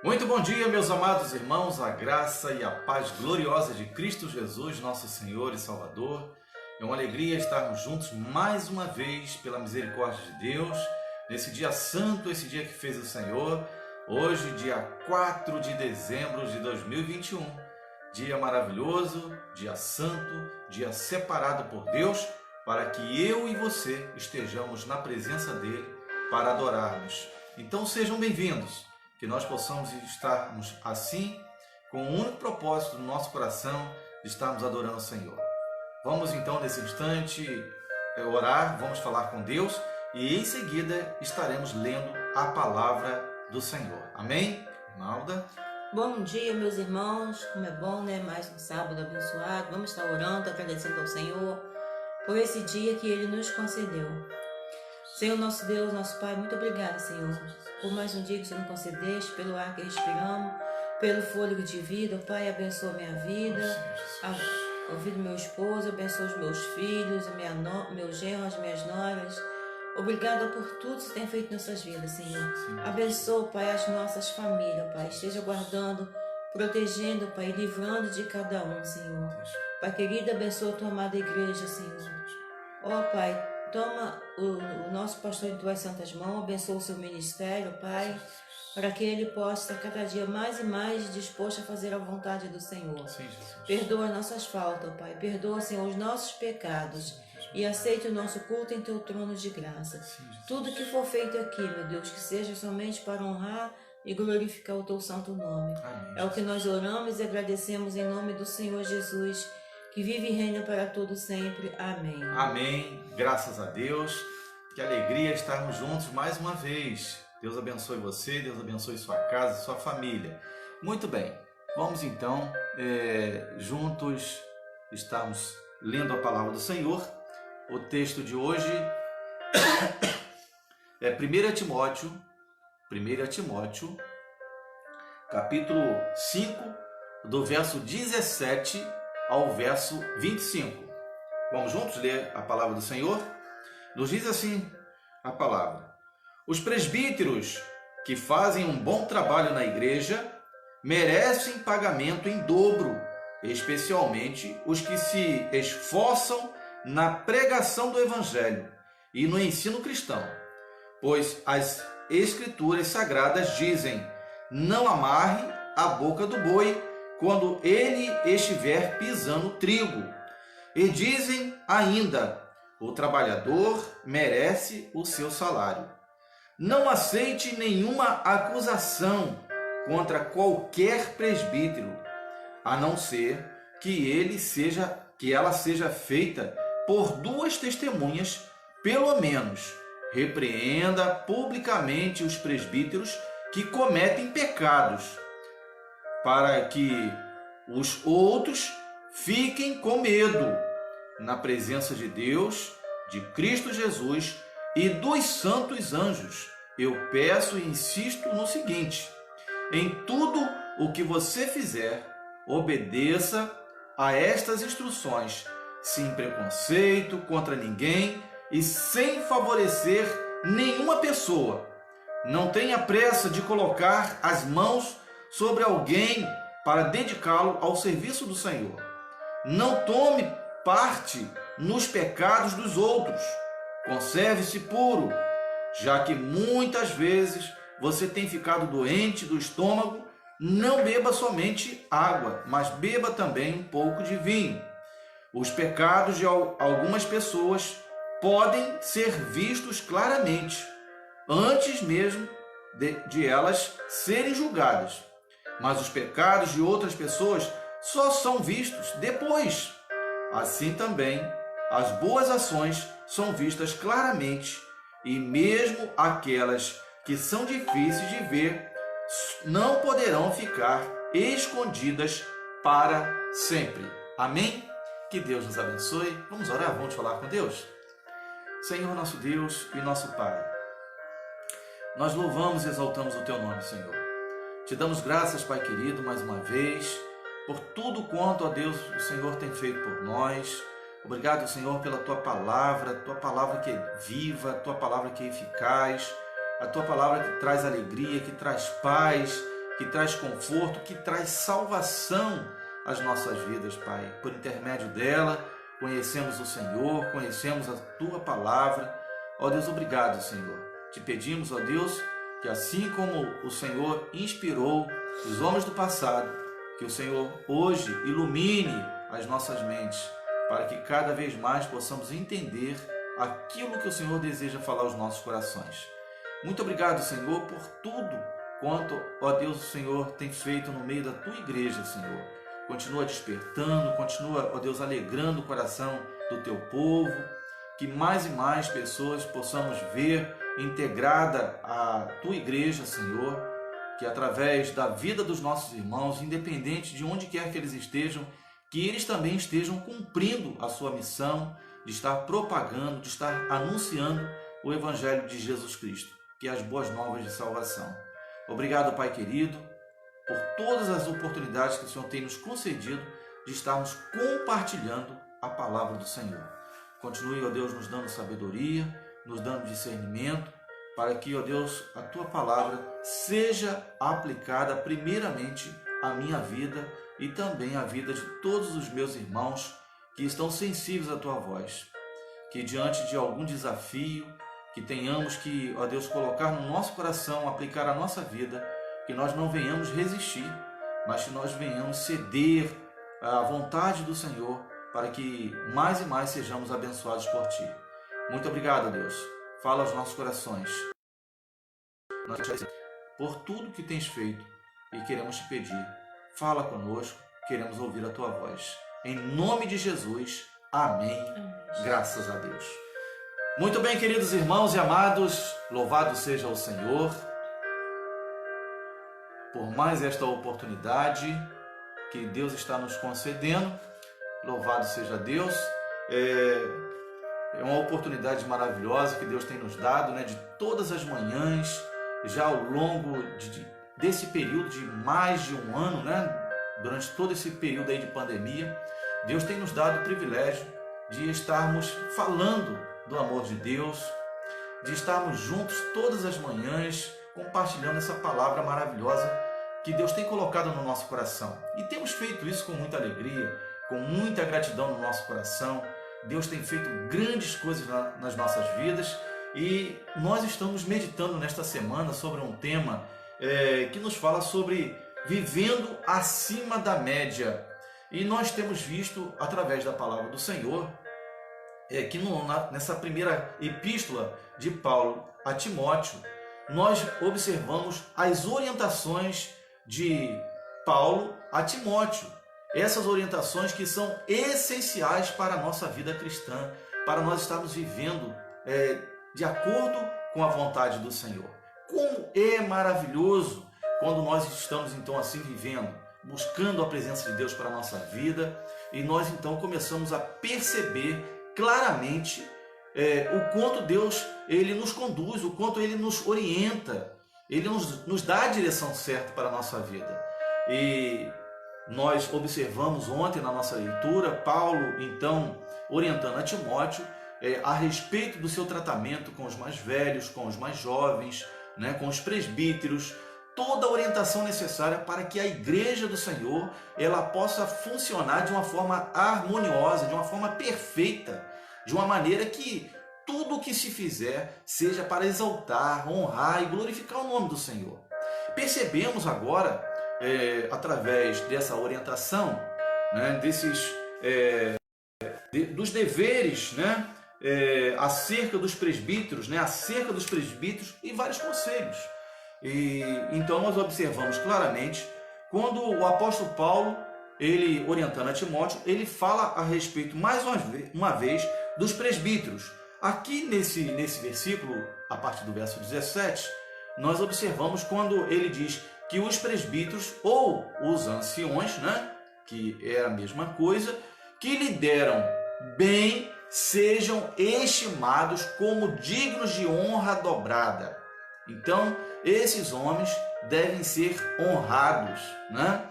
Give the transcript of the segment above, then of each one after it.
Muito bom dia, meus amados irmãos, a graça e a paz gloriosa de Cristo Jesus, nosso Senhor e Salvador. É uma alegria estarmos juntos mais uma vez pela misericórdia de Deus, nesse dia santo, esse dia que fez o Senhor, hoje, dia 4 de dezembro de 2021. Dia maravilhoso, dia santo, dia separado por Deus, para que eu e você estejamos na presença dEle para adorarmos. Então sejam bem-vindos. Que nós possamos estarmos assim, com o único propósito do nosso coração de estarmos adorando o Senhor. Vamos então, nesse instante, orar, vamos falar com Deus e em seguida estaremos lendo a palavra do Senhor. Amém? Nalda? Bom dia, meus irmãos. Como é bom, né? Mais um sábado abençoado. Vamos estar orando, agradecendo ao Senhor por esse dia que Ele nos concedeu. Senhor, nosso Deus, nosso Pai, muito obrigada, Senhor, por mais um dia que o Senhor me concedeste, pelo ar que respiramos, pelo fôlego de vida. Pai, abençoa a minha vida, a vida do meu esposo, abençoa os meus filhos, meus genros, as minhas noras. Obrigada por tudo que você tem feito em nossas vidas, Senhor. Abençoa, Pai, as nossas famílias, Pai. Esteja guardando, protegendo, Pai, livrando de cada um, Senhor. Pai querido, abençoa a tua amada igreja, Senhor. Ó, Pai, toma o nosso pastor em tuas santas mãos, abençoa o seu ministério, Pai, para que ele possa cada dia mais e mais disposto a fazer a vontade do Senhor. Sim, Jesus. Perdoa as nossas faltas, Pai. Perdoa, Senhor, os nossos pecados e aceite o nosso culto em teu trono de graça. Sim, Tudo que for feito aqui, meu Deus, que seja somente para honrar e glorificar o teu santo nome. Amém. É o que nós oramos e agradecemos em nome do Senhor Jesus, que vive e reina para todo sempre. Amém. Amém. Graças a Deus. Que alegria estarmos juntos mais uma vez. Deus abençoe você, Deus abençoe sua casa, sua família. Muito bem. Vamos então juntos estarmos lendo a palavra do Senhor. O texto de hoje é 1 Timóteo, capítulo 5, do verso 17 ao verso 25. Vamos juntos ler a palavra do Senhor? Nos diz assim a palavra: os presbíteros que fazem um bom trabalho na igreja merecem pagamento em dobro, especialmente os que se esforçam na pregação do Evangelho e no ensino cristão, pois as Escrituras Sagradas dizem: não amarre a boca do boi quando ele estiver pisando trigo. E dizem ainda: o trabalhador merece o seu salário. Não aceite nenhuma acusação contra qualquer presbítero, a não ser que ela seja feita por duas testemunhas, pelo menos. Repreenda publicamente os presbíteros que cometem pecados, para que os outros fiquem com medo na presença de Deus, de Cristo Jesus e dos santos anjos. Eu peço e insisto no seguinte: em tudo o que você fizer, obedeça a estas instruções, sem preconceito contra ninguém e sem favorecer nenhuma pessoa. Não tenha pressa de colocar as mãos sobre alguém para dedicá-lo ao serviço do Senhor. Não tome parte nos pecados dos outros. Conserve-se puro, já que muitas vezes você tem ficado doente do estômago. Não beba somente água, mas beba também um pouco de vinho. Os pecados de algumas pessoas podem ser vistos claramente, antes mesmo de elas serem julgadas. Mas os pecados de outras pessoas só são vistos depois. Assim também, as boas ações são vistas claramente, e mesmo aquelas que são difíceis de ver não poderão ficar escondidas para sempre. Amém? Que Deus nos abençoe. Vamos orar, vamos falar com Deus? Senhor, nosso Deus e nosso Pai, nós louvamos e exaltamos o Teu nome, Senhor. Te damos graças, Pai querido, mais uma vez, por tudo quanto, ó Deus, o Senhor tem feito por nós. Obrigado, Senhor, pela Tua palavra que é viva, a Tua palavra que é eficaz, a Tua palavra que traz alegria, que traz paz, que traz conforto, que traz salvação às nossas vidas, Pai. Por intermédio dela, conhecemos o Senhor, conhecemos a Tua palavra. Ó Deus, obrigado, Senhor. Te pedimos, ó Deus, que assim como o Senhor inspirou os homens do passado, que o Senhor hoje ilumine as nossas mentes, para que cada vez mais possamos entender aquilo que o Senhor deseja falar aos nossos corações. Muito obrigado, Senhor, por tudo quanto, ó Deus, o Senhor tem feito no meio da Tua igreja, Senhor. Continua despertando, continua, ó Deus, alegrando o coração do Teu povo, que mais e mais pessoas possamos ver integrada a Tua igreja, Senhor, que através da vida dos nossos irmãos, independente de onde quer que eles estejam, que eles também estejam cumprindo a sua missão de estar propagando, de estar anunciando o Evangelho de Jesus Cristo, que é as boas novas de salvação. Obrigado, Pai querido, por todas as oportunidades que o Senhor tem nos concedido de estarmos compartilhando a palavra do Senhor. Continue, ó Deus, nos dando sabedoria, nos dando discernimento, para que, ó Deus, a Tua palavra seja aplicada primeiramente à minha vida e também à vida de todos os meus irmãos que estão sensíveis à Tua voz. Que diante de algum desafio que tenhamos que, ó Deus, colocar no nosso coração, aplicar à nossa vida, que nós não venhamos resistir, mas que nós venhamos ceder à vontade do Senhor, para que mais e mais sejamos abençoados por Ti. Muito obrigado, Deus. Fala aos nossos corações. Nós te agradecemos por tudo que tens feito e queremos te pedir. Fala conosco, queremos ouvir a Tua voz. Em nome de Jesus, amém. Graças a Deus. Muito bem, queridos irmãos e amados, louvado seja o Senhor por mais esta oportunidade que Deus está nos concedendo. Louvado seja Deus. É uma oportunidade maravilhosa que Deus tem nos dado, né, de todas as manhãs, já ao longo desse período de mais de um ano, né, durante todo esse período aí de pandemia, Deus tem nos dado o privilégio de estarmos falando do amor de Deus, de estarmos juntos todas as manhãs, compartilhando essa palavra maravilhosa que Deus tem colocado no nosso coração. E temos feito isso com muita alegria, com muita gratidão no nosso coração. Deus tem feito grandes coisas nas nossas vidas e nós estamos meditando nesta semana sobre um tema que nos fala sobre vivendo acima da média. E nós temos visto, através da palavra do Senhor, que nessa primeira epístola de Paulo a Timóteo, nós observamos as orientações de Paulo a Timóteo. Essas orientações que são essenciais para a nossa vida cristã, para nós estarmos vivendo de acordo com a vontade do Senhor. Como é maravilhoso quando nós estamos então assim vivendo, buscando a presença de Deus para a nossa vida, e nós então começamos a perceber claramente o quanto Deus ele nos conduz, o quanto Ele nos orienta, Ele nos dá a direção certa para a nossa vida. E nós observamos ontem na nossa leitura, Paulo então orientando a Timóteo a respeito do seu tratamento com os mais velhos, com os mais jovens, né, com os presbíteros, toda a orientação necessária para que a igreja do Senhor ela possa funcionar de uma forma harmoniosa, de uma forma perfeita, de uma maneira que tudo o que se fizer seja para exaltar, honrar e glorificar o nome do Senhor. Percebemos agora, através dessa orientação, né, dos deveres, né, acerca dos presbíteros, e vários conselhos. E então nós observamos claramente quando o apóstolo Paulo, ele orientando a Timóteo, ele fala a respeito mais uma vez dos presbíteros. Aqui nesse versículo, a partir do verso 17, nós observamos quando ele diz que os presbíteros ou os anciões, né, que é a mesma coisa, que lideram bem, sejam estimados como dignos de honra dobrada. Então, esses homens devem ser honrados, né?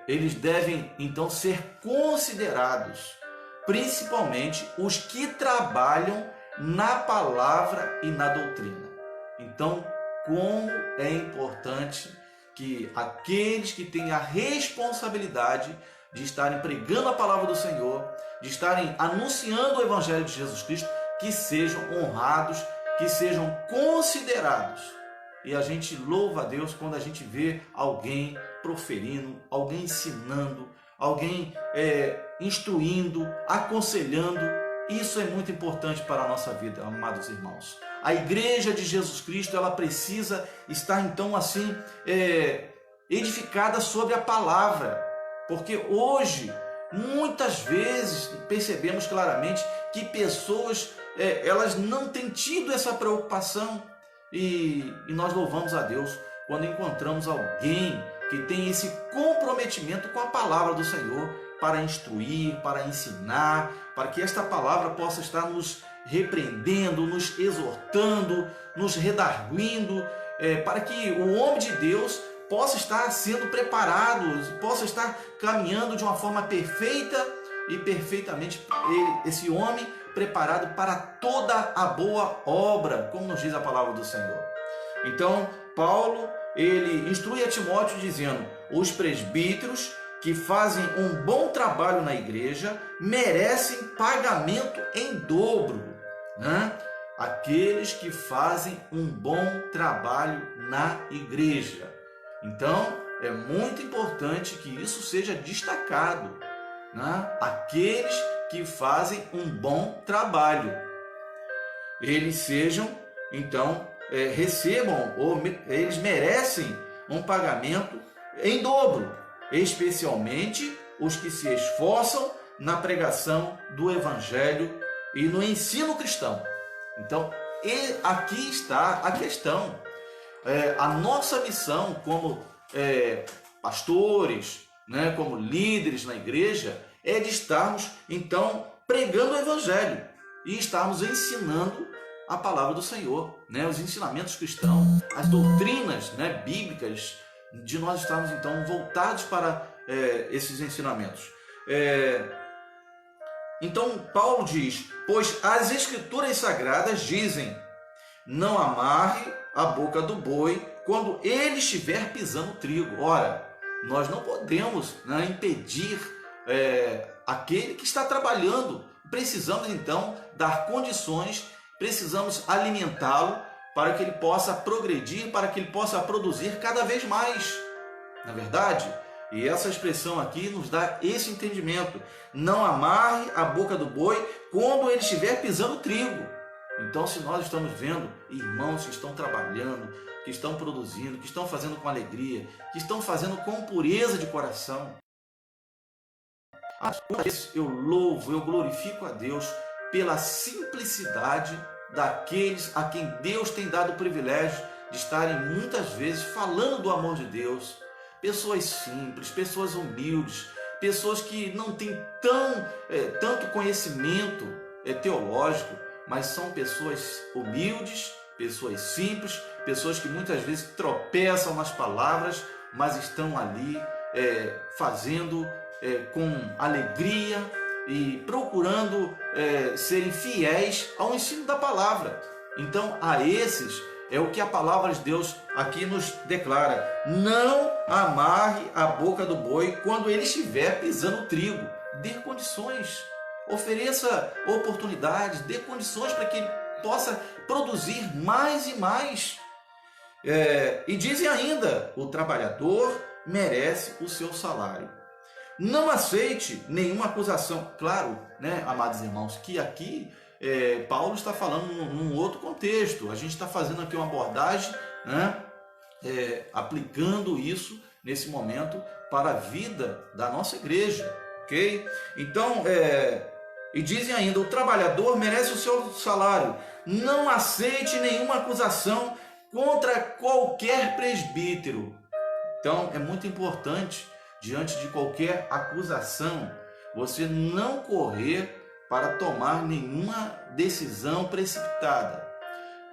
Eles devem, então, ser considerados, principalmente os que trabalham na palavra e na doutrina. Então, como é importante que aqueles que têm a responsabilidade de estarem pregando a palavra do Senhor, de estarem anunciando o Evangelho de Jesus Cristo, que sejam honrados, que sejam considerados. E a gente louva a Deus quando a gente vê alguém proferindo, alguém ensinando, alguém instruindo, aconselhando. Isso é muito importante para a nossa vida, amados irmãos. A igreja de Jesus Cristo, ela precisa estar então assim edificada sobre a palavra, porque hoje muitas vezes percebemos claramente que pessoas elas não têm tido essa preocupação, e nós louvamos a Deus quando encontramos alguém que tem esse comprometimento com a palavra do Senhor para instruir, para ensinar, para que esta palavra possa estar nos repreendendo, nos exortando, nos redarguindo, para que o homem de Deus possa estar sendo preparado, possa estar caminhando de uma forma perfeita e perfeitamente esse homem preparado para toda a boa obra, como nos diz a palavra do Senhor. Então, Paulo, ele instrui a Timóteo dizendo: os presbíteros que fazem um bom trabalho na igreja merecem pagamento em dobro, né? Aqueles que fazem um bom trabalho na igreja. Então, é muito importante que isso seja destacado, né? Aqueles que fazem um bom trabalho, eles sejam, então, recebam, ou eles merecem um pagamento em dobro, especialmente os que se esforçam na pregação do Evangelho e no ensino cristão. Então, aqui está a questão. A nossa missão como pastores, né, como líderes na igreja, é de estarmos, então, pregando o Evangelho e estarmos ensinando a palavra do Senhor, né, os ensinamentos cristãos, as doutrinas, né, bíblicas, de nós estarmos, então, voltados para esses ensinamentos. Então, Paulo diz: pois as Escrituras Sagradas dizem, não amarre a boca do boi quando ele estiver pisando trigo. Ora, nós não podemos, né, impedir aquele que está trabalhando. Precisamos, então, dar condições, precisamos alimentá-lo para que ele possa progredir, para que ele possa produzir cada vez mais. Na verdade, e essa expressão aqui nos dá esse entendimento: não amarre a boca do boi quando ele estiver pisando trigo. Então, se nós estamos vendo irmãos que estão trabalhando, que estão produzindo, que estão fazendo com alegria, que estão fazendo com pureza de coração, eu louvo, eu glorifico a Deus pela simplicidade daqueles a quem Deus tem dado o privilégio de estarem muitas vezes falando do amor de Deus. Pessoas simples, pessoas humildes, pessoas que não têm tanto conhecimento teológico, mas são pessoas humildes, pessoas simples, pessoas que muitas vezes tropeçam nas palavras, mas estão ali fazendo com alegria e procurando serem fiéis ao ensino da palavra. Então, a esses é o que a palavra de Deus aqui nos declara: não amarre a boca do boi quando ele estiver pisando trigo. Dê condições, ofereça oportunidades, dê condições para que ele possa produzir mais e mais. E dizem ainda: o trabalhador merece o seu salário. Não aceite nenhuma acusação. Claro, né, amados irmãos, que aqui Paulo está falando num outro contexto. A gente está fazendo aqui uma abordagem, né, aplicando isso nesse momento para a vida da nossa igreja, ok? Então, e dizem ainda: o trabalhador merece o seu salário. Não aceite nenhuma acusação contra qualquer presbítero. Então, é muito importante, diante de qualquer acusação, você não correr para tomar nenhuma decisão precipitada.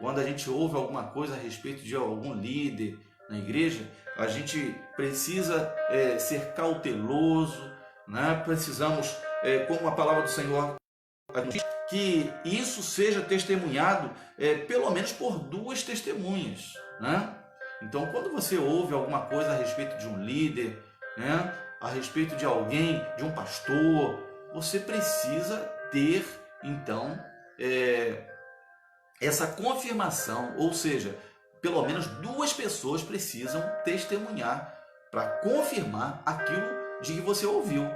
Quando a gente ouve alguma coisa a respeito de algum líder na igreja, a gente precisa ser cauteloso, né? Precisamos, como a palavra do Senhor diz, que isso seja testemunhado pelo menos por 2 testemunhas, né? Então, quando você ouve alguma coisa a respeito de um líder, né, a respeito de alguém, de um pastor, você precisa ter, então, essa confirmação, ou seja, pelo menos 2 pessoas precisam testemunhar para confirmar aquilo de que você ouviu.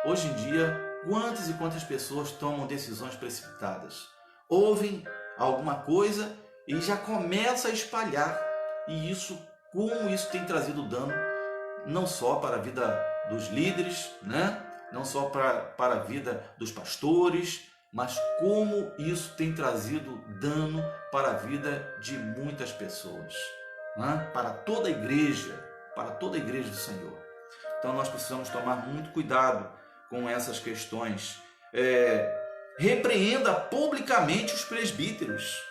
Hoje em dia, quantas e quantas pessoas tomam decisões precipitadas? Ouvem alguma coisa e já começa a espalhar. E como isso tem trazido dano, não só para a vida dos líderes, né? Não só para a vida dos pastores, mas como isso tem trazido dano para a vida de muitas pessoas, né? Para toda a igreja do Senhor. Então nós precisamos tomar muito cuidado com essas questões. Repreenda publicamente os presbíteros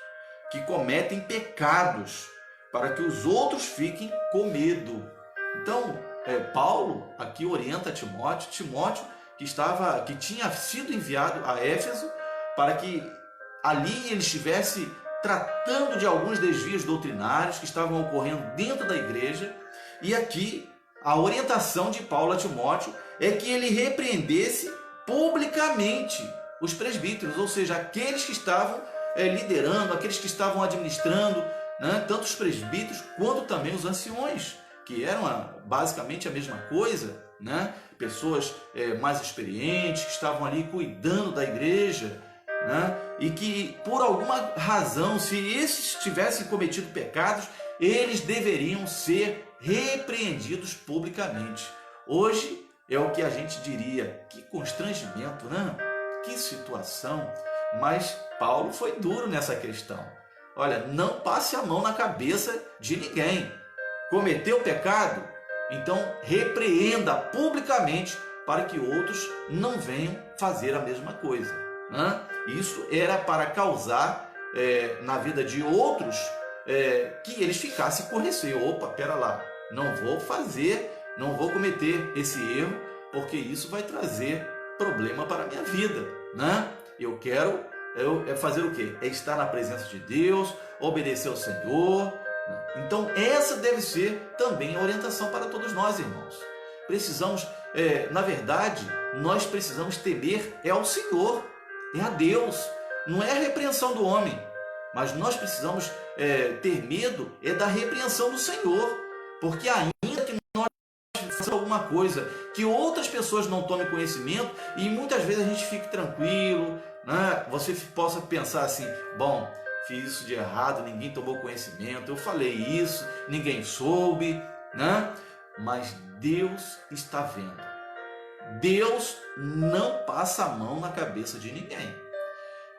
que cometem pecados, para que os outros fiquem com medo. Então, Paulo aqui orienta Timóteo que tinha sido enviado a Éfeso para que ali ele estivesse tratando de alguns desvios doutrinários que estavam ocorrendo dentro da igreja. E aqui a orientação de Paulo a Timóteo é que ele repreendesse publicamente os presbíteros, ou seja, aqueles que estavam liderando, aqueles que estavam administrando, né, tanto os presbíteros quanto também os anciões, que eram basicamente a mesma coisa, né? Pessoas mais experientes, que estavam ali cuidando da igreja, né? E que por alguma razão, se esses tivessem cometido pecados, eles deveriam ser repreendidos publicamente. Hoje é o que a gente diria, que constrangimento, né? Que situação. Mas Paulo foi duro nessa questão. Olha, não passe a mão na cabeça de ninguém. Cometeu pecado? Então repreenda publicamente para que outros não venham fazer a mesma coisa, né? Isso era para causar na vida de outros que eles ficassem com receio. Opa, pera lá, não vou cometer esse erro, porque isso vai trazer problema para a minha vida, né? Eu quero fazer o quê? É estar na presença de Deus, obedecer ao Senhor. Então essa deve ser também a orientação para todos nós, irmãos. Precisamos, na verdade, nós precisamos temer ao Senhor, a Deus. Não é a repreensão do homem, mas nós precisamos ter medo da repreensão do Senhor, porque ainda que nós façamos alguma coisa que outras pessoas não tomem conhecimento, e muitas vezes a gente fique tranquilo, né? Você possa pensar assim, bom, fiz isso de errado, ninguém tomou conhecimento, eu falei isso, ninguém soube, né? Mas Deus está vendo. Deus não passa a mão na cabeça de ninguém.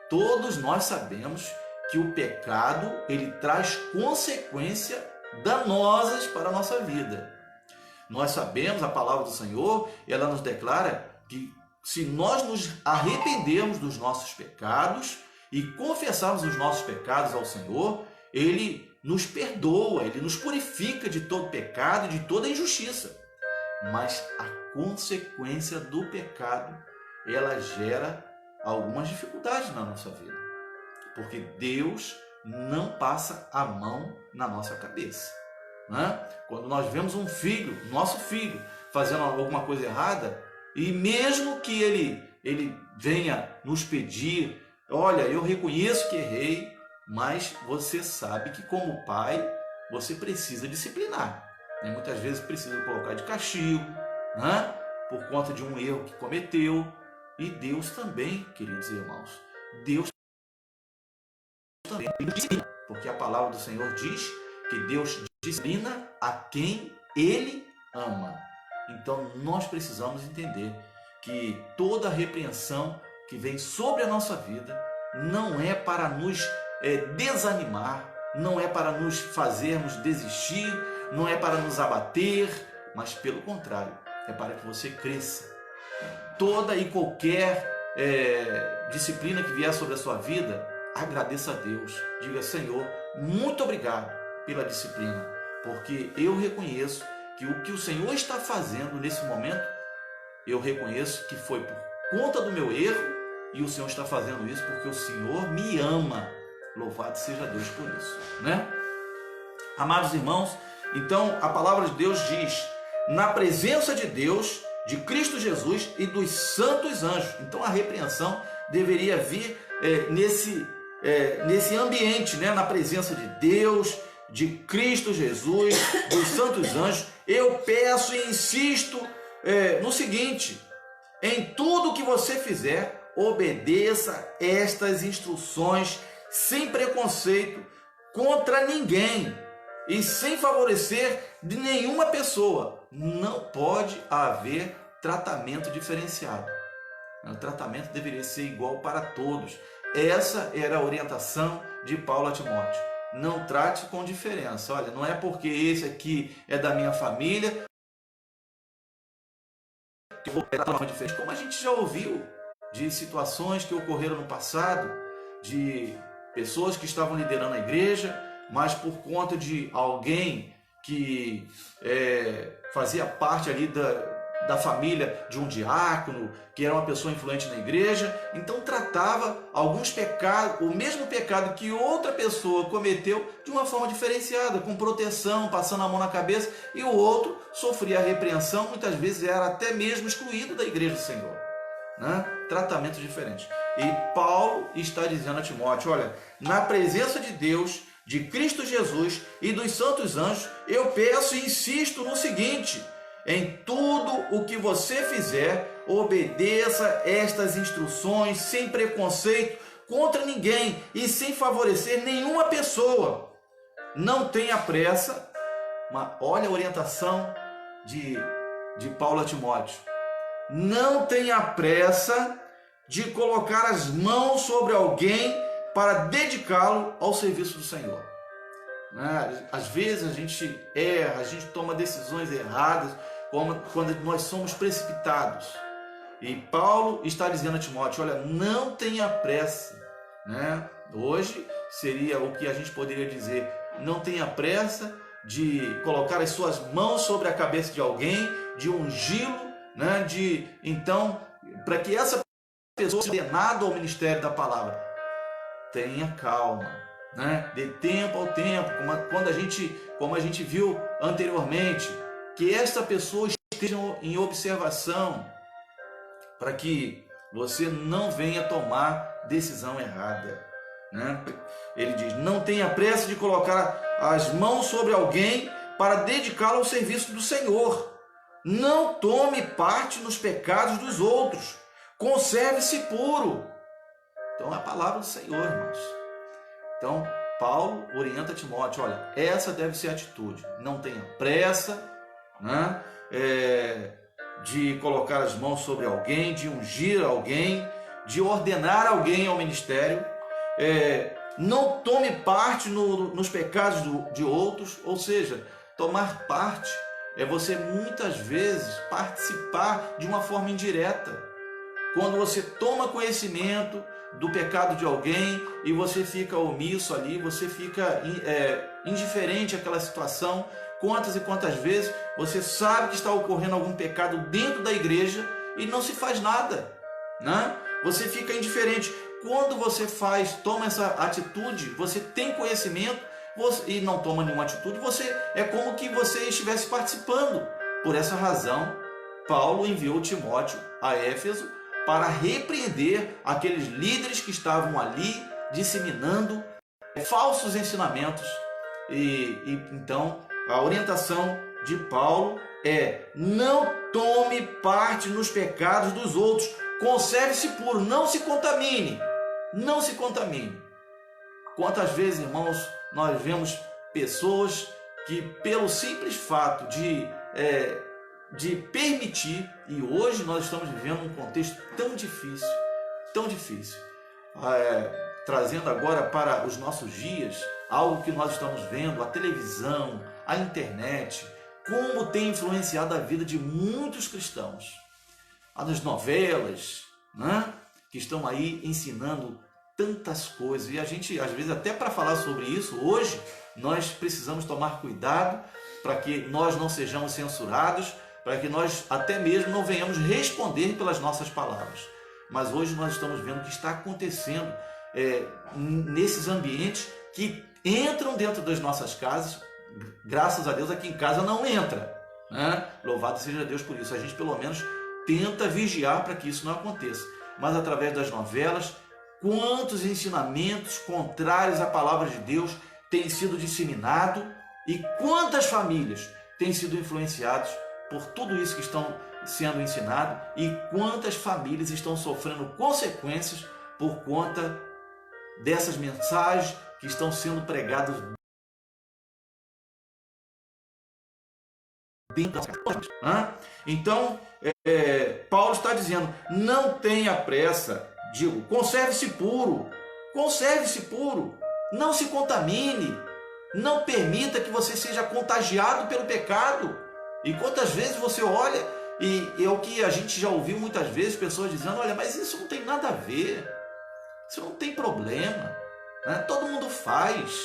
Todos nós sabemos que o pecado, ele traz consequências danosas para a nossa vida. Nós sabemos, a palavra do Senhor, ela nos declara que se nós nos arrependermos dos nossos pecados e confessarmos os nossos pecados ao Senhor, Ele nos perdoa, Ele nos purifica de todo pecado e de toda injustiça. Mas a consequência do pecado, ela gera algumas dificuldades na nossa vida. Porque Deus não passa a mão na nossa cabeça, né? Quando nós vemos um filho, nosso filho, fazendo alguma coisa errada, e mesmo que ele venha nos pedir, olha, eu reconheço que errei, mas você sabe que como pai, você precisa disciplinar. E muitas vezes precisa colocar de castigo, né? Por conta de um erro que cometeu. E Deus também, queridos irmãos, Deus também disciplina, porque a palavra do Senhor diz que Deus disciplina a quem Ele ama. Então nós precisamos entender que toda repreensão que vem sobre a nossa vida não é para nos desanimar, não é para nos fazermos desistir, não é para nos abater, mas pelo contrário, é para que você cresça. Toda e qualquer disciplina que vier sobre a sua vida, agradeça a Deus. Diga, Senhor, muito obrigado pela disciplina, porque eu reconheço que o que o Senhor está fazendo nesse momento, eu reconheço que foi por conta do meu erro, e o Senhor está fazendo isso porque o Senhor me ama. Louvado seja Deus por isso, né? Amados irmãos, Então a palavra de Deus diz: na presença de Deus, de Cristo Jesus e dos santos anjos. Então a repreensão deveria vir nesse ambiente, né? Na presença de Deus, de Cristo Jesus, dos santos anjos. Eu peço e insisto no seguinte: em tudo que você fizer, obedeça estas instruções sem preconceito contra ninguém e sem favorecer de nenhuma pessoa. Não pode haver tratamento diferenciado. O tratamento deveria ser igual para todos. Essa era a orientação de Paulo a Timóteo. Não trate com diferença. Olha, não é porque esse aqui é da minha família que eu vou tratar uma diferente. Como a gente já ouviu de situações que ocorreram no passado, de pessoas que estavam liderando a igreja, mas por conta de alguém que fazia parte ali da família de um diácono, que era uma pessoa influente na igreja, então tratava alguns pecados, o mesmo pecado que outra pessoa cometeu, de uma forma diferenciada, com proteção, passando a mão na cabeça, e o outro sofria a repreensão, muitas vezes era até mesmo excluído da igreja do Senhor, né? Tratamentos diferentes. E Paulo está dizendo a Timóteo: olha, na presença de Deus, de Cristo Jesus e dos santos anjos, eu peço e insisto no seguinte: em tudo o que você fizer, obedeça estas instruções sem preconceito contra ninguém e sem favorecer nenhuma pessoa. Não tenha pressa. Mas olha a orientação de Paulo a Timóteo: não tenha pressa de colocar as mãos sobre alguém para dedicá-lo ao serviço do Senhor. Às vezes a gente erra, a gente toma decisões erradas quando nós somos precipitados. E Paulo está dizendo a Timóteo: olha, não tenha pressa, né? Hoje seria o que a gente poderia dizer: não tenha pressa de colocar as suas mãos sobre a cabeça de alguém, de ungí-lo, né? Então, para que essa pessoa seja ordenada ao ministério da palavra. Tenha calma, né? Dê tempo ao tempo, como a gente viu anteriormente, que esta pessoa esteja em observação, para que você não venha tomar decisão errada, né? Ele diz: não tenha pressa de colocar as mãos sobre alguém para dedicá-lo ao serviço do Senhor. Não tome parte nos pecados dos outros. Conserve-se puro. Então é a palavra do Senhor, irmãos. Então Paulo orienta Timóteo: olha, essa deve ser a atitude. Não tenha pressa, né? De colocar as mãos sobre alguém, de ungir alguém, de ordenar alguém ao ministério. Não tome parte nos pecados de outros. Ou seja, tomar parte é você muitas vezes participar de uma forma indireta. Quando você toma conhecimento do pecado de alguém e você fica omisso ali, você fica indiferente àquela situação. Quantas e quantas vezes você sabe que está ocorrendo algum pecado dentro da igreja e não se faz nada, né? Você fica indiferente. Quando você toma essa atitude, você tem conhecimento e não toma nenhuma atitude, é como que você estivesse participando. Por essa razão, Paulo enviou Timóteo a Éfeso para repreender aqueles líderes que estavam ali disseminando falsos ensinamentos. Então a orientação de Paulo é: não tome parte nos pecados dos outros, conserve-se puro, não se contamine, não se contamine. Quantas vezes, irmãos, nós vemos pessoas que, pelo simples fato de permitir, e hoje nós estamos vivendo um contexto tão difícil, trazendo agora para os nossos dias algo que nós estamos vendo, a televisão, a internet, como tem influenciado a vida de muitos cristãos. As novelas, né, que estão aí ensinando tantas coisas, e a gente, às vezes, até para falar sobre isso, hoje, nós precisamos tomar cuidado para que nós não sejamos censurados, para que nós até mesmo não venhamos responder pelas nossas palavras. Mas hoje nós estamos vendo o que está acontecendo nesses ambientes que entram dentro das nossas casas, graças a Deus aqui em casa não entra, né? Louvado seja Deus por isso. A gente pelo menos tenta vigiar para que isso não aconteça. Mas através das novelas, quantos ensinamentos contrários à palavra de Deus têm sido disseminados e quantas famílias têm sido influenciadas por tudo isso que estão sendo ensinado e quantas famílias estão sofrendo consequências por conta dessas mensagens que estão sendo pregadas dentro das casas. Então, Paulo está dizendo, não tenha pressa, digo, conserve-se puro, não se contamine, não permita que você seja contagiado pelo pecado. E quantas vezes você olha, e é o que a gente já ouviu muitas vezes, pessoas dizendo, olha, mas isso não tem nada a ver, isso não tem problema, né? Todo mundo faz,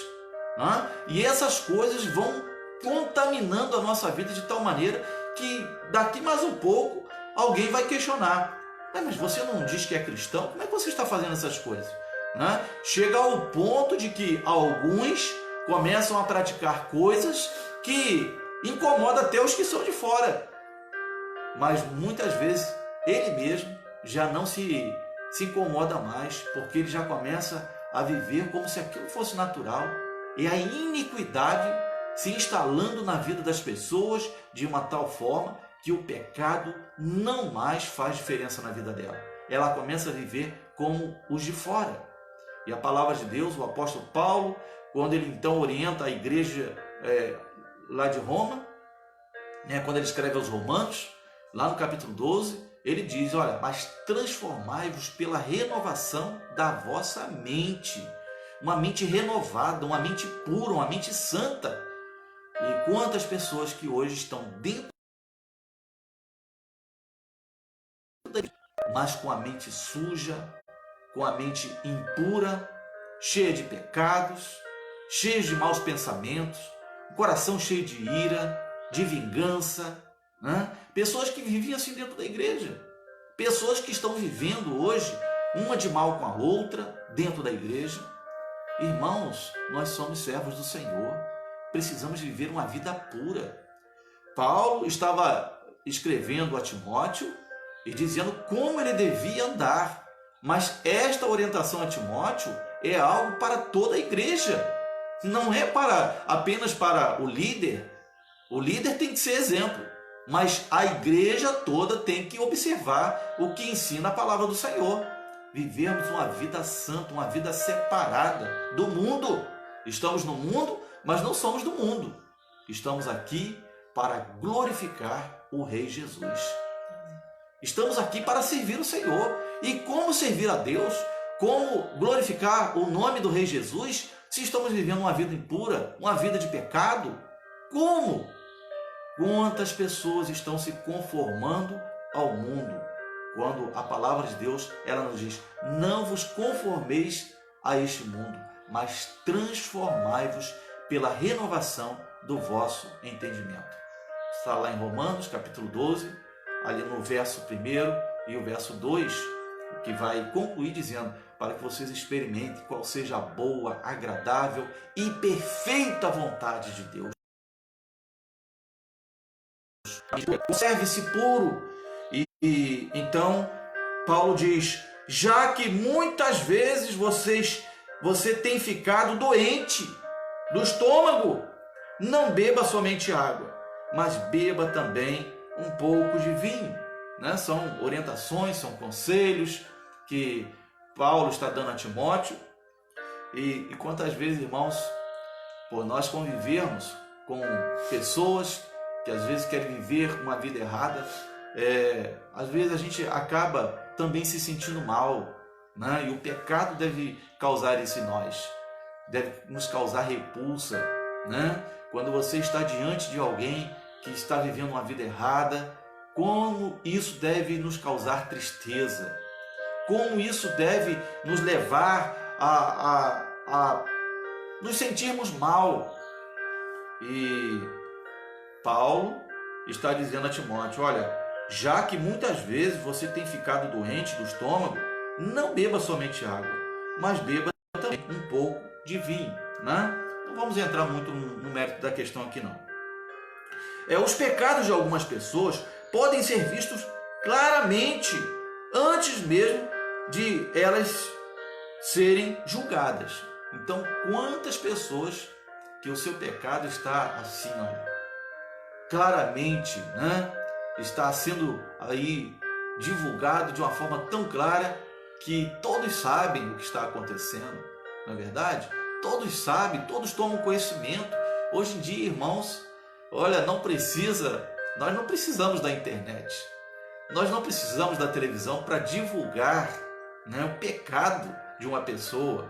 né? E essas coisas vão contaminando a nossa vida de tal maneira que daqui mais um pouco alguém vai questionar, mas você não diz que é cristão? Como é que você está fazendo essas coisas? Né? Chega ao ponto de que alguns começam a praticar coisas que incomodam até os que são de fora, mas muitas vezes ele mesmo já não se incomoda mais, porque ele já começa a viver como se aquilo fosse natural, e a iniquidade se instalando na vida das pessoas de uma tal forma que o pecado não mais faz diferença na vida dela. Ela começa a viver como os de fora. E a palavra de Deus, o apóstolo Paulo, quando ele então orienta a igreja lá de Roma, né, quando ele escreve aos Romanos, lá no capítulo 12, ele diz, olha, mas transformai-vos pela renovação da vossa mente. Uma mente renovada, uma mente pura, uma mente santa. E quantas pessoas que hoje estão dentro, mas com a mente suja, com a mente impura, cheia de pecados, cheia de maus pensamentos, um coração cheio de ira, de vingança, né? Pessoas que viviam assim dentro da igreja, pessoas que estão vivendo hoje uma de mal com a outra dentro da igreja. Irmãos, nós somos servos do Senhor, precisamos viver uma vida pura. Paulo estava escrevendo a Timóteo e dizendo como ele devia andar, mas esta orientação a Timóteo é algo para toda a igreja, não é apenas para o líder. O líder tem que ser exemplo, mas a igreja toda tem que observar o que ensina a palavra do Senhor. Vivermos uma vida santa, uma vida separada do mundo. Estamos no mundo, mas não somos do mundo. Estamos aqui para glorificar o Rei Jesus. Estamos aqui para servir o Senhor. E como servir a Deus? Como glorificar o nome do Rei Jesus se estamos vivendo uma vida impura, uma vida de pecado? Como? Quantas pessoas estão se conformando ao mundo? Quando a palavra de Deus, ela nos diz, não vos conformeis a este mundo, mas transformai-vos pela renovação do vosso entendimento. Está lá em Romanos, capítulo 12, ali no verso 1 e o verso 2, que vai concluir dizendo, para que vocês experimentem qual seja a boa, agradável e perfeita vontade de Deus. Conserve-se puro. E então Paulo diz, já que muitas vezes você tem ficado doente do estômago, não beba somente água, mas beba também um pouco de vinho, né? São orientações, são conselhos que Paulo está dando a Timóteo. E quantas vezes, irmãos, por nós convivermos com pessoas que às vezes querem viver uma vida errada, às vezes a gente acaba também se sentindo mal, né? E o pecado deve causar isso em nós, deve nos causar repulsa, né? Quando você está diante de alguém que está vivendo uma vida errada, como isso deve nos causar tristeza, como isso deve nos levar a nos sentirmos mal. E Paulo está dizendo a Timóteo, olha, já que muitas vezes você tem ficado doente do estômago, não beba somente água, mas beba também um pouco de vinho, né? não vamos entrar muito no mérito da questão aqui não. Os pecados de algumas pessoas podem ser vistos claramente antes mesmo de elas serem julgadas. Então, quantas pessoas que o seu pecado está assim, claramente, né? Está sendo aí divulgado de uma forma tão clara que todos sabem o que está acontecendo, não é verdade? Todos sabem, todos tomam conhecimento. Hoje em dia, irmãos, olha, nós não precisamos da internet, nós não precisamos da televisão para divulgar, né, o pecado de uma pessoa.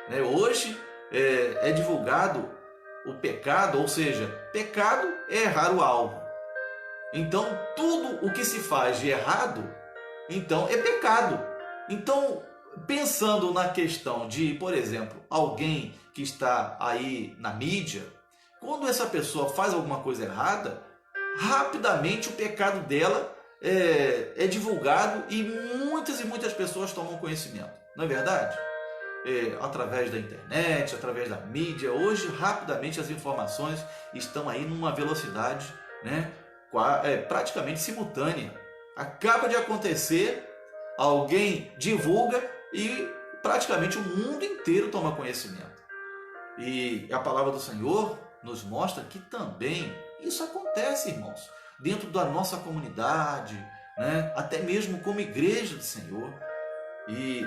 Né? Hoje é divulgado o pecado, ou seja, pecado é errar o alvo. Então, tudo o que se faz de errado, então é pecado. Então, pensando na questão de, por exemplo, alguém que está aí na mídia, quando essa pessoa faz alguma coisa errada, rapidamente o pecado dela é divulgado e muitas pessoas tomam conhecimento. Não é verdade? Através da internet, através da mídia, hoje rapidamente as informações estão aí numa velocidade, né, praticamente simultânea. Acaba de acontecer, alguém divulga e praticamente o mundo inteiro toma conhecimento. E a palavra do Senhor nos mostra que também isso acontece, irmãos, dentro da nossa comunidade, né, até mesmo como igreja do Senhor. E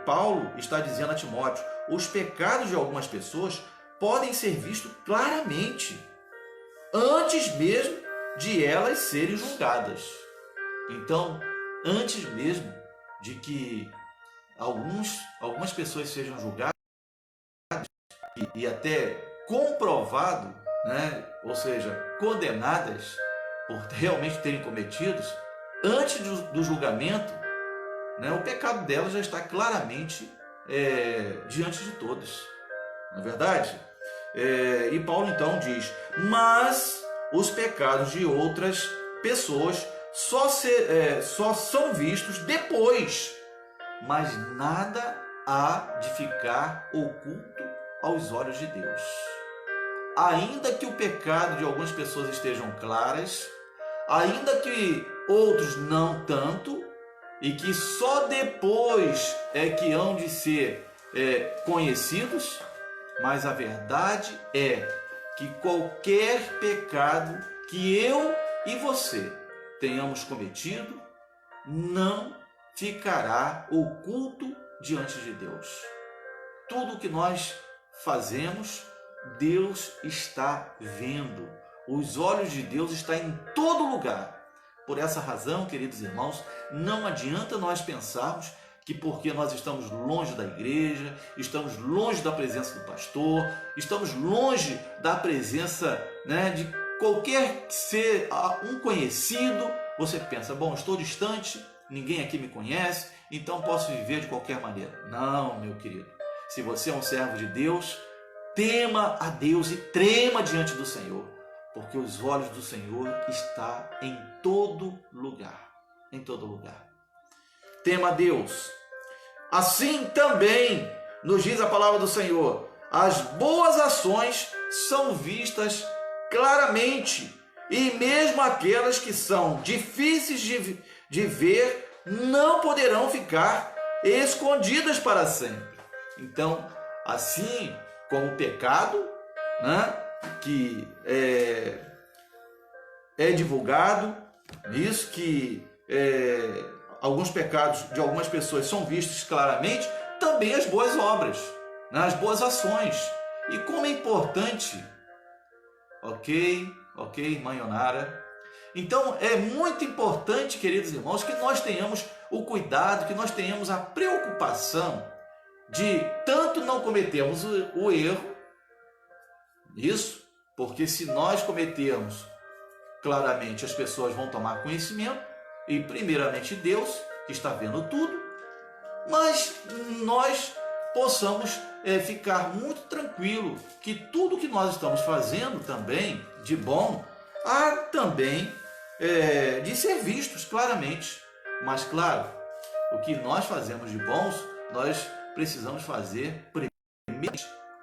Paulo está dizendo a Timóteo, os pecados de algumas pessoas podem ser vistos claramente, antes mesmo de elas serem julgadas. Então, antes mesmo de que algumas pessoas sejam julgadas e até comprovado, né, ou seja, condenadas por realmente terem cometidos, antes do julgamento, né, o pecado dela já está claramente diante de todos, não é verdade? E Paulo então diz, mas os pecados de outras pessoas só são vistos depois, mas nada há de ficar oculto aos olhos de Deus. Ainda que o pecado de algumas pessoas estejam claras, ainda que outros não tanto, e que só depois é que hão de ser conhecidos, mas a verdade é que qualquer pecado que eu e você tenhamos cometido não ficará oculto diante de Deus. Tudo que nós fazemos, Deus está vendo. Os olhos de Deus estão em todo lugar. Por essa razão, queridos irmãos, não adianta nós pensarmos que porque nós estamos longe da igreja, estamos longe da presença do pastor, estamos longe da presença, né, de qualquer que ser um conhecido, você pensa, bom, estou distante, ninguém aqui me conhece, então posso viver de qualquer maneira. Não, meu querido. Se você é um servo de Deus, tema a Deus e trema diante do Senhor, porque os olhos do Senhor estão em todo lugar, em todo lugar. Tema a Deus. Assim também nos diz a palavra do Senhor, as boas ações são vistas claramente, e mesmo aquelas que são difíceis de ver não poderão ficar escondidas para sempre. Então, assim como o pecado, né, que é divulgado, isso que alguns pecados de algumas pessoas são vistos claramente, também as boas obras, né, as boas ações. E como é importante, ok, irmã Ionara? Então é muito importante, queridos irmãos, que nós tenhamos o cuidado, que nós tenhamos a preocupação de tanto não cometermos o erro, isso, porque se nós cometermos, claramente as pessoas vão tomar conhecimento, e primeiramente Deus, que está vendo tudo, mas nós possamos ficar muito tranquilo que tudo que nós estamos fazendo também de bom, há também de ser vistos claramente. Mas claro, o que nós fazemos de bons, nós precisamos fazer primeiro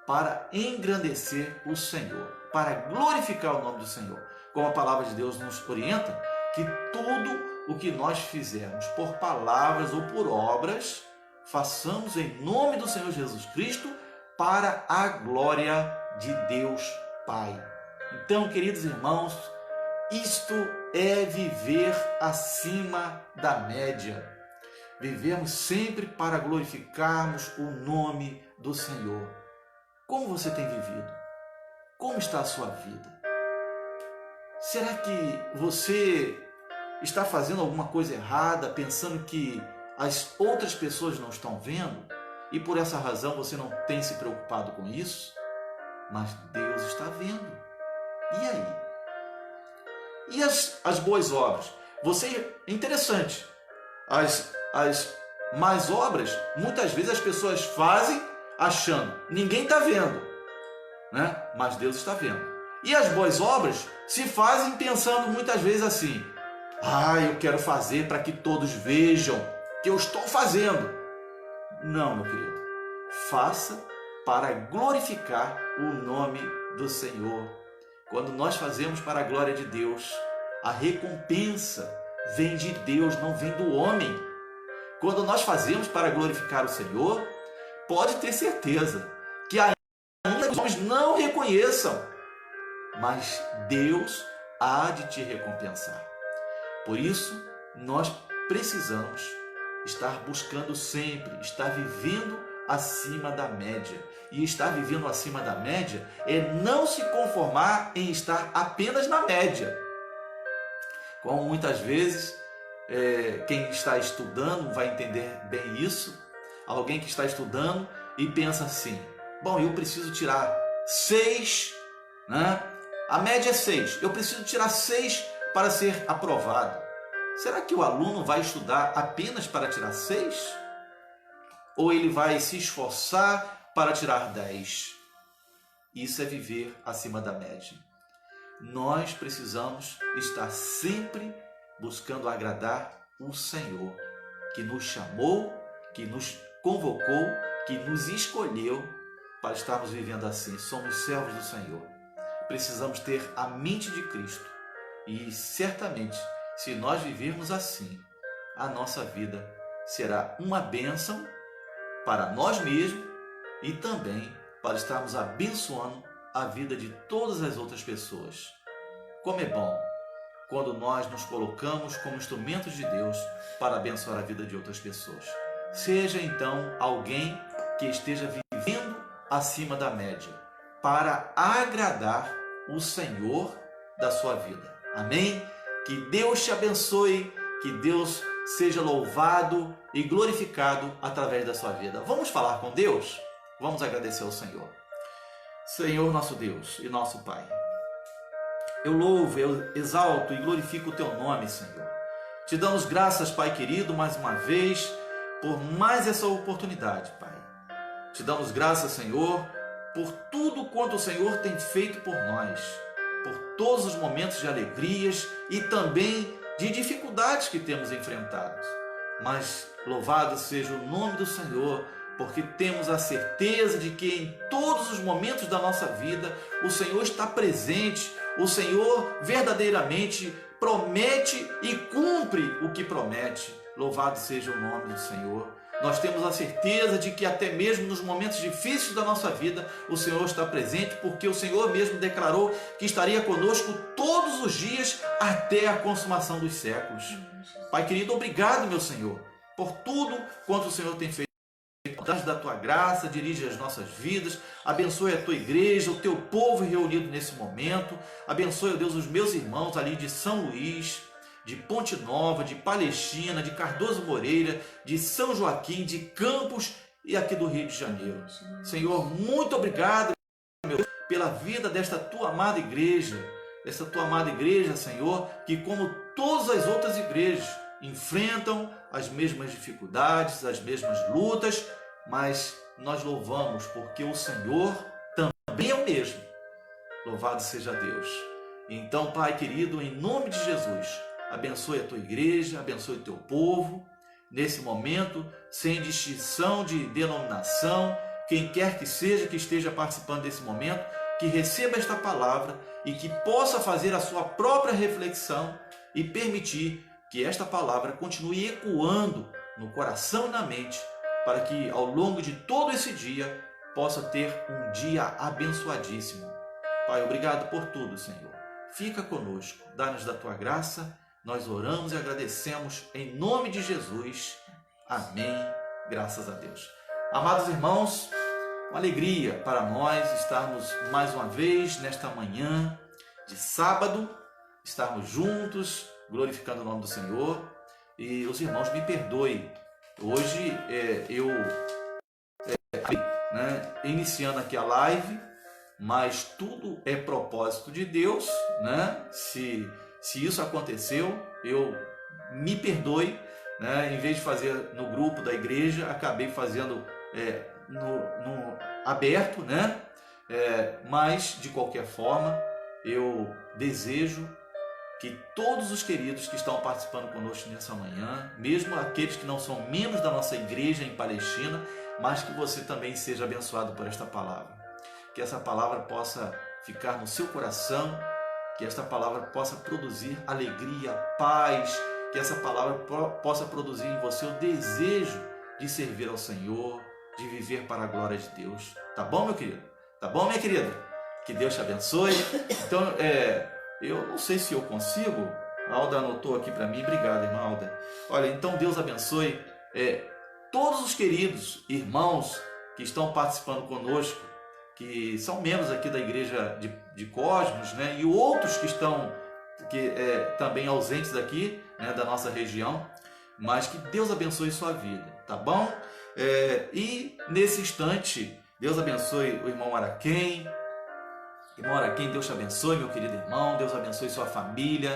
para engrandecer o Senhor, para glorificar o nome do Senhor. Como a palavra de Deus nos orienta, que tudo o que nós fizermos por palavras ou por obras, façamos em nome do Senhor Jesus Cristo para a glória de Deus Pai. Então, queridos irmãos, isto é viver acima da média. Vivemos sempre para glorificarmos o nome do Senhor. Como você tem vivido? Como está a sua vida? Será que você está fazendo alguma coisa errada, pensando que as outras pessoas não estão vendo e por essa razão você não tem se preocupado com isso? Mas Deus está vendo. E aí? E as boas obras? Interessante, as más obras, muitas vezes as pessoas fazem achando, ninguém está vendo, né? Mas Deus está vendo. E as boas obras se fazem pensando muitas vezes assim, eu quero fazer para que todos vejam que eu estou fazendo. Não, meu querido, faça para glorificar o nome do Senhor. Quando nós fazemos para a glória de Deus, a recompensa vem de Deus, não vem do homem. Quando nós fazemos para glorificar o Senhor, pode ter certeza que ainda os homens não reconheçam, mas Deus há de te recompensar. Por isso, nós precisamos estar buscando sempre, estar vivendo acima da média. E estar vivendo acima da média é não se conformar em estar apenas na média. Como muitas vezes, quem está estudando vai entender bem isso. Alguém que está estudando e pensa assim, bom, eu preciso tirar 6, né? A média é 6, eu preciso tirar 6 para ser aprovado. Será que o aluno vai estudar apenas para tirar 6? Ou ele vai se esforçar para tirar 10? Isso é viver acima da média. Nós precisamos estar sempre buscando agradar o Senhor, que nos chamou, que nos convocou, que nos escolheu para estarmos vivendo assim. Somos servos do Senhor. Precisamos ter a mente de Cristo. E certamente, se nós vivermos assim, a nossa vida será uma bênção para nós mesmos e também para estarmos abençoando a vida de todas as outras pessoas. Como é bom quando nós nos colocamos como instrumentos de Deus para abençoar a vida de outras pessoas. Seja então alguém que esteja vivendo acima da média para agradar o Senhor da sua vida. Amém? Que Deus te abençoe, que Deus seja louvado e glorificado através da sua vida. Vamos falar com Deus? Vamos agradecer ao Senhor. Senhor, nosso Deus e nosso Pai, eu louvo, eu exalto e glorifico o Teu nome, Senhor. Te damos graças, Pai querido, mais uma vez, por mais essa oportunidade, Pai. Te damos graças, Senhor, por tudo quanto o Senhor tem feito por nós, por todos os momentos de alegrias e também de dificuldades que temos enfrentado. Mas louvado seja o nome do Senhor, porque temos a certeza de que em todos os momentos da nossa vida o Senhor está presente, o Senhor verdadeiramente promete e cumpre o que promete. Louvado seja o nome do Senhor. Nós temos a certeza de que até mesmo nos momentos difíceis da nossa vida, o Senhor está presente, porque o Senhor mesmo declarou que estaria conosco todos os dias até a consumação dos séculos. Pai querido, obrigado, meu Senhor, por tudo quanto o Senhor tem feito. Da tua graça, dirige as nossas vidas, abençoe a tua igreja, o teu povo reunido nesse momento, abençoe, ó Deus, os meus irmãos ali de São Luís, de Ponte Nova, de Palestina, de Cardoso Moreira, de São Joaquim, de Campos e aqui do Rio de Janeiro. Senhor, muito obrigado, meu Deus, pela vida desta tua amada igreja, Senhor, que como todas as outras igrejas enfrentam as mesmas dificuldades, as mesmas lutas, mas nós louvamos porque o Senhor também é o mesmo. Louvado seja Deus. Então, Pai querido, em nome de Jesus, abençoe a tua igreja, abençoe o teu povo, nesse momento, sem distinção de denominação, quem quer que seja que esteja participando desse momento, que receba esta palavra e que possa fazer a sua própria reflexão e permitir que esta palavra continue ecoando no coração e na mente, para que ao longo de todo esse dia possa ter um dia abençoadíssimo. Pai, obrigado por tudo, Senhor. Fica conosco, dá-nos da tua graça, nós oramos e agradecemos em nome de Jesus. Amém. Graças a Deus. Amados irmãos, uma alegria para nós estarmos mais uma vez nesta manhã de sábado, estarmos juntos, glorificando o nome do Senhor. E os irmãos me perdoem, hoje iniciando aqui a live, mas tudo é propósito de Deus, né? Se isso aconteceu, me perdoe, né? Em vez de fazer no grupo da igreja, acabei fazendo no aberto, né? Mas de qualquer forma, eu desejo que todos os queridos que estão participando conosco nessa manhã, mesmo aqueles que não são membros da nossa igreja em Palestina, mas que você também seja abençoado por esta palavra. Que essa palavra possa ficar no seu coração, que esta palavra possa produzir alegria, paz, que essa palavra possa produzir em você o desejo de servir ao Senhor, de viver para a glória de Deus. Tá bom, meu querido? Tá bom, minha querida? Que Deus te abençoe. Então, eu não sei se eu consigo. A Alda anotou aqui para mim. Obrigado, irmã Alda. Olha, então Deus abençoe todos os queridos irmãos que estão participando conosco, que são membros aqui da igreja de Cosmos, né? E outros que estão também ausentes aqui, né, da nossa região, mas que Deus abençoe sua vida, tá bom? E nesse instante, Deus abençoe o irmão Araquém. Irmão Araquém, Deus te abençoe, meu querido irmão. Deus abençoe sua família.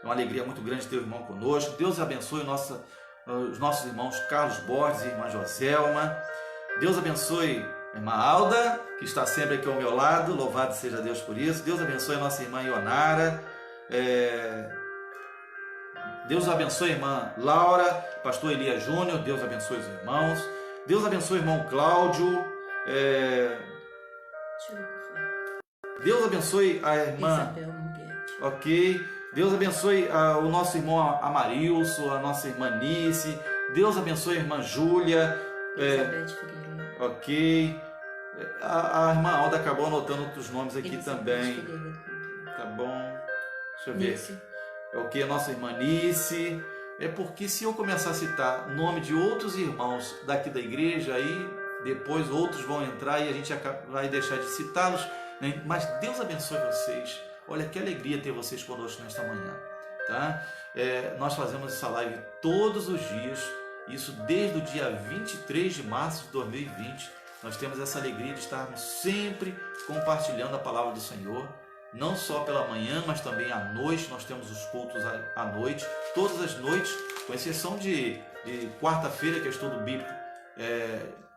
É uma alegria muito grande ter o irmão conosco. Deus abençoe os nossos irmãos Carlos Borges e irmã Joselma. Deus abençoe a irmã Alda, que está sempre aqui ao meu lado. Louvado seja Deus por isso. Deus abençoe a nossa irmã Ionara. Deus abençoe a irmã Laura, pastor Elias Júnior. Deus abençoe os irmãos. Deus abençoe o irmão Cláudio. Deus abençoe a irmã Isabel Munguete. Ok. Deus abençoe o nosso irmão Amarilson, a nossa irmã Nice. Deus abençoe a irmã Júlia. Elizabeth Figueiredo. Ok. A irmã Alda acabou anotando outros nomes aqui Elizabeth também. Figueiredo. Tá bom. Deixa eu ver. Nice. Ok, a nossa irmã Nice. Porque se eu começar a citar o nome de outros irmãos daqui da igreja, aí depois outros vão entrar e a gente vai deixar de citá-los. Mas Deus abençoe vocês. Olha que alegria ter vocês conosco nesta manhã, tá? Nós fazemos essa live todos os dias, isso desde o dia 23 de março de 2020. Nós temos essa alegria de estarmos sempre compartilhando a palavra do Senhor, não só pela manhã, mas também à noite. Nós temos os cultos à noite, todas as noites, com exceção de quarta-feira, que é estudo bíblico,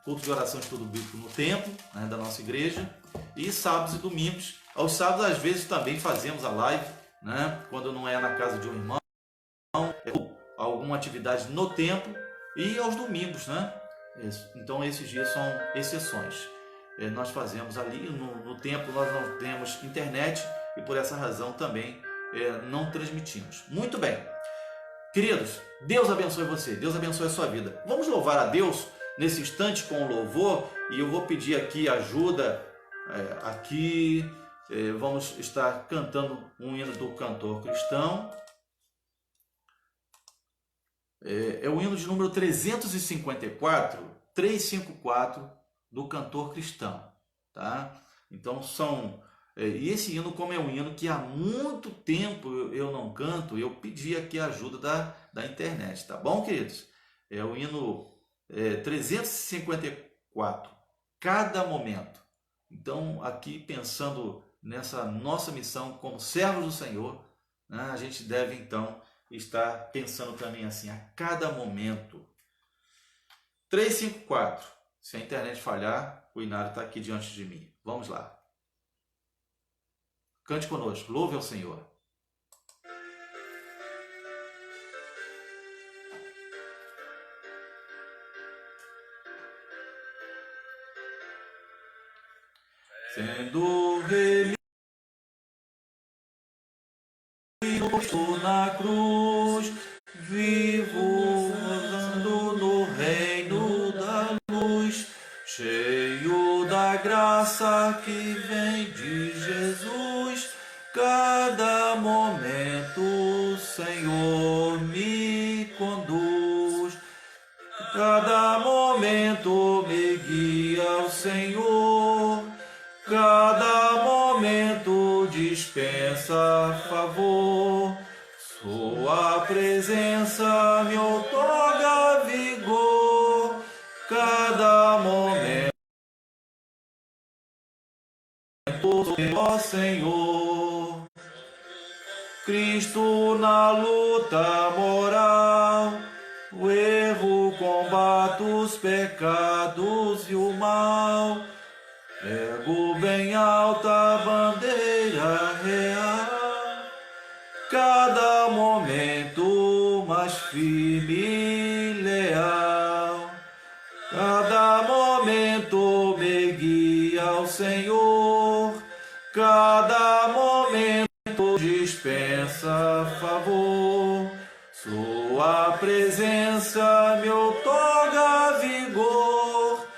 culto de oração e estudo bíblico no templo, né, da nossa igreja, e sábados e domingos. Aos sábados, às vezes, também fazemos a live, né, quando não é na casa de um irmão, ou alguma atividade no templo, e aos domingos, né? Então, esses dias são exceções. Nós fazemos ali no templo, nós não temos internet e por essa razão também não transmitimos. Muito bem, queridos, Deus abençoe você, Deus abençoe a sua vida. Vamos louvar a Deus nesse instante com o louvor, e eu vou pedir aqui ajuda aqui. Vamos estar cantando um hino do cantor cristão. É o hino de número 354 do cantor cristão, tá? Então e esse hino, como é um hino que há muito tempo eu não canto, eu pedi aqui a ajuda da internet, tá bom, queridos? É o hino 354, cada momento. Então, aqui pensando nessa nossa missão como servos do Senhor, né, a gente deve então estar pensando também assim, a cada momento. 354. Se a internet falhar, o Inário está aqui diante de mim. Vamos lá. Cante conosco, louve ao Senhor. sendo remido na cruz, vivo rodando no reino da luz, cheio da graça que vem de Jesus. Cada momento, Senhor, me conduz. Cada momento me guia o Senhor. Cada momento dispensa favor. Sua presença me outorga vigor. Cada momento, ó Senhor. Cristo na luta moral, o erro combate os pecados e o mal. Ergo bem alta a bandeira real, cada momento mais firme e leal. Cada momento me guia o Senhor, cada momento dispensa favor. Sua presença me outorga vigor.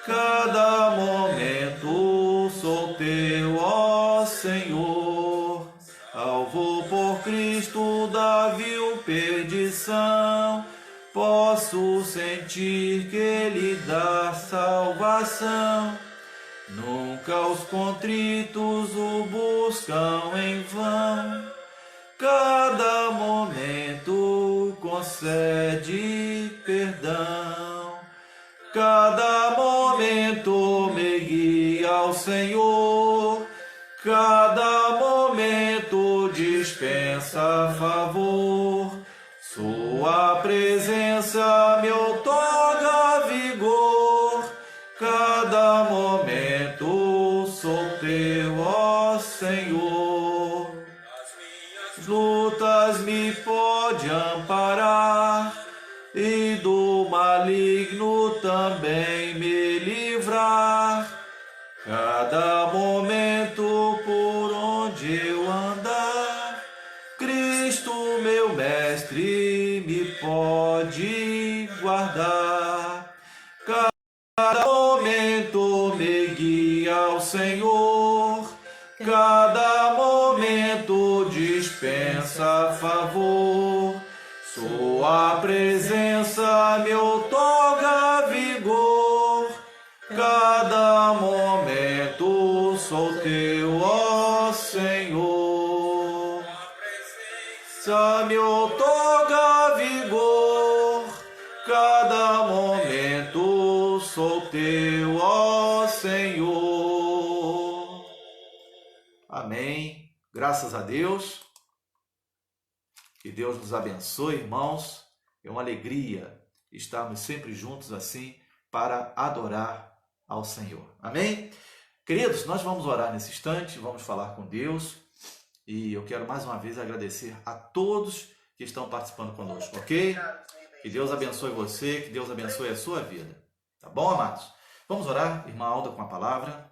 Cada momento sou teu, ó Senhor. Alvo por Cristo da vil perdição, posso sentir que Ele dá salvação. Nunca os contritos o buscam em vão. Cada momento concede perdão. Cada momento me guia ao Senhor. Cada momento dispensa favor. Sua presença me outorga vigor. Cada momento sou teu, ó Senhor. As lutas me pode amparar e do maligno também me livrar. Cada momento por onde eu andar, Cristo, meu mestre, me pode guardar. Cada momento me guia ao Senhor, cada momento dispensa favor. Sua presença me outorga vigor. Cada momento sou teu, ó Senhor. Só me outorga vigor. Cada momento sou teu, ó Senhor. Amém. Graças a Deus. Que Deus nos abençoe, irmãos. É uma alegria estarmos sempre juntos assim para adorar ao Senhor. Amém? Queridos, nós vamos orar nesse instante, vamos falar com Deus. E eu quero mais uma vez agradecer a todos que estão participando conosco, ok? Que Deus abençoe você, que Deus abençoe a sua vida. Tá bom, amados? Vamos orar, irmã Alda, com a palavra.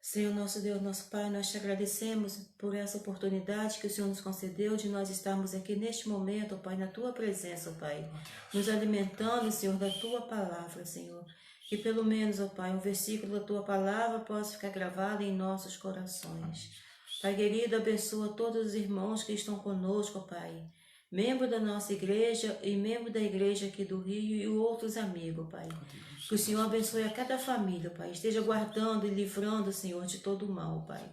Senhor, nosso Deus, nosso Pai, nós te agradecemos por essa oportunidade que o Senhor nos concedeu de nós estarmos aqui neste momento, ó Pai, na Tua presença, ó Pai, nos alimentando, Senhor, da Tua palavra, Senhor. Que pelo menos, ó Pai, um versículo da Tua palavra possa ficar gravado em nossos corações. Pai querido, abençoa todos os irmãos que estão conosco, ó Pai, membro da nossa igreja e membro da igreja aqui do Rio e outros amigos, Pai. Que o Senhor abençoe a cada família, Pai. Esteja guardando e livrando, Senhor, de todo o mal, Pai.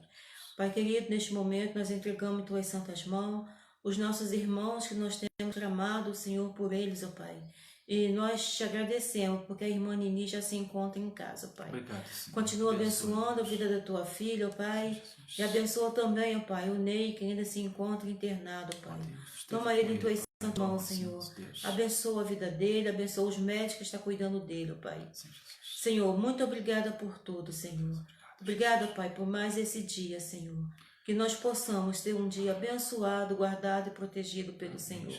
Pai querido, neste momento nós entregamos em Tuas santas mãos os nossos irmãos que nós temos clamado, Senhor, por eles, ó Pai. E nós te agradecemos, porque a irmã Nini já se encontra em casa, Pai. Obrigado, Senhor. Continua abençoando a vida da Tua filha, ó Pai. E abençoa também, ó Pai, o Ney, que ainda se encontra internado, ó Pai. Toma ele em Tuas santas mãos, Senhor. Abençoa a vida dele, abençoa os médicos que estão cuidando dele, ó Pai. Senhor, muito obrigada por tudo, Senhor. Obrigada, Pai, por mais esse dia, Senhor. Que nós possamos ter um dia abençoado, guardado e protegido pelo Senhor.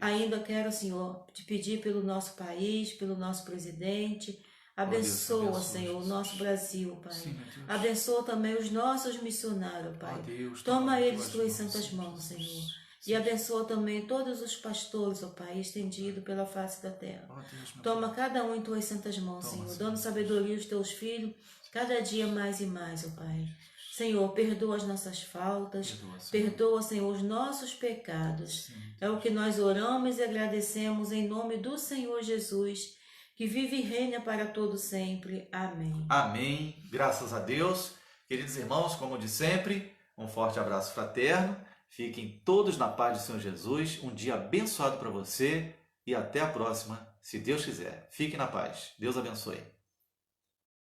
Ainda quero, Senhor, te pedir pelo nosso país, pelo nosso presidente, Abençoa, Senhor, o nosso Brasil, Pai. Sim, meu Deus. Abençoa também os nossos missionários, Pai. Ó Deus, Toma eles tuas tuas mãos, santas Senhor mãos, Jesus. Senhor. E Sim. abençoa também todos os pastores, ó Pai, estendido pela face da terra. Ó Deus, meu Toma Deus. cada um em tuas santas mãos, Toma, Senhor, Senhor dando Jesus. sabedoria aos teus filhos, cada dia mais e mais, ó Pai. Senhor, perdoa as nossas faltas, Perdoa, Senhor. perdoa, Senhor, os nossos pecados. Sim, É o que nós oramos e agradecemos em nome do Senhor Jesus, que vive e reina para todo sempre. Amém. Amém. Graças a Deus. Queridos irmãos, como de sempre, um forte abraço fraterno. Fiquem todos na paz do Senhor Jesus. Um dia abençoado para você e até a próxima, se Deus quiser. Fiquem na paz. Deus abençoe.